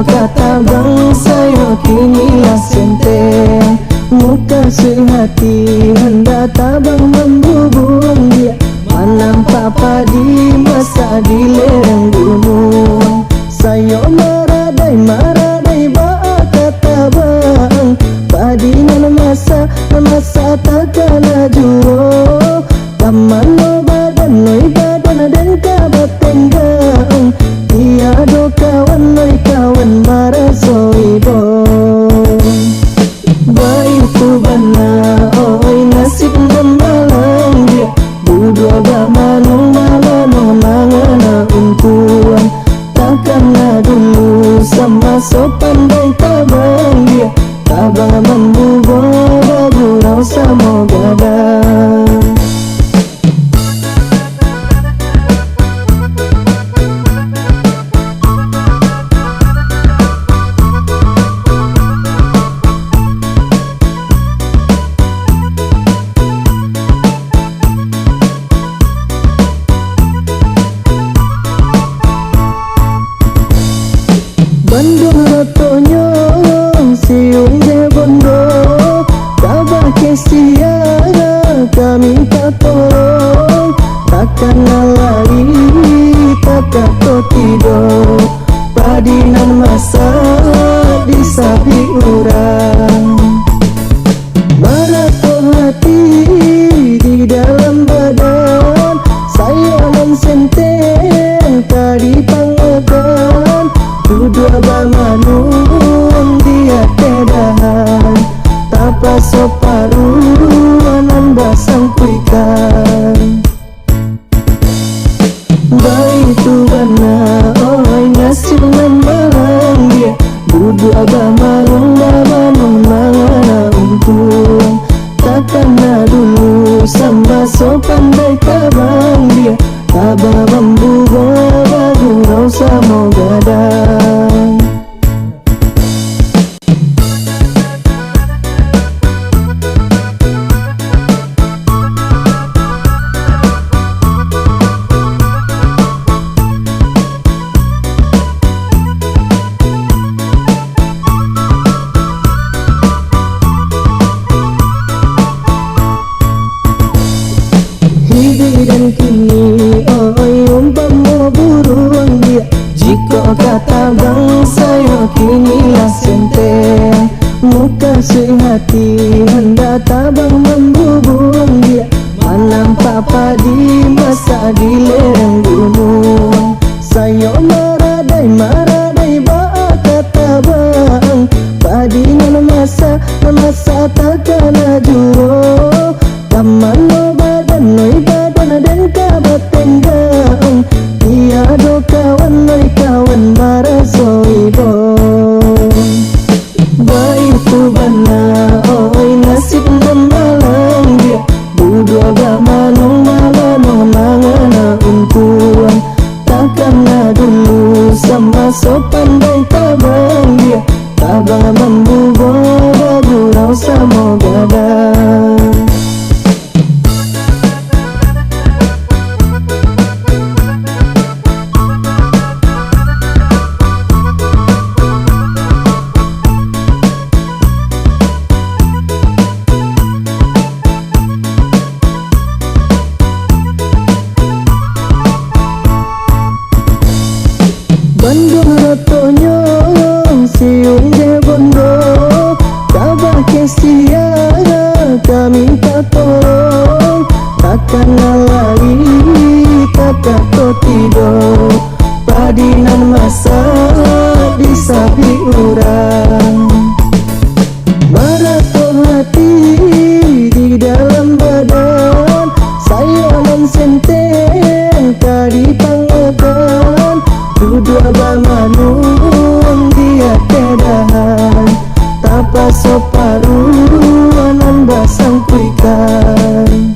kata bangsa yo kinilah senteng. Muka sehati hendak tabang membubung dia, menampak padi masa di lereng gunung. Sayo maradai ba'a kata bang, padi nan masa takkan juo. Taman no badan dan kabat tenggang, tiado kawan marasoi bong. Baitu bana oi nasib membalang dia, budu agak manong mangana untuan. Takkan dulu sama sopan baik tabang dia, tabang membubo gurau sama gadang. Bandung rotonyo siung je bondo, tabah kesia kami tak tolong. Takkan lari takkan to tidur, padinan masa di sapi urang. Marato hati di dalam badan, sayang senteng tadi pangagan. Duduk bamanun dia kedahan, tapa soparuanan basang kuikan. Baitu bana oi nasib membalang dia, duduk bamanun mangana untung. Takkan dulu samba sopan baik tabang dia, tabah membubo gurau sama gadang. Dan kini oi umpama burung dia, jika kata bangsa yo kinilah senteng. Muka sehati hendak tabang membubung dia, menampak padi masa di lereng gunung. Sayo maradai ba'a kata bang, padi nan masa takkan juo. Taman no badan dan kabat tenggang, tiado kawan marasoi bong. Baitu bana oi nasib membalang dia, budu agak manong mangana untuan. Takkan dulu sama sopan baik tabang dia, tabang membubo gurau sama gadang. Bandung rotonyo siung je bondo, tabah kesia kami tak tolong. Takkan lari takkan to tidur, padinan masa di sapi urang. Marato hati di dalam badan, sayang senteng tadi pangagan. Duduk bamanun dia kedahan, tapa soparuanan basang kuikan.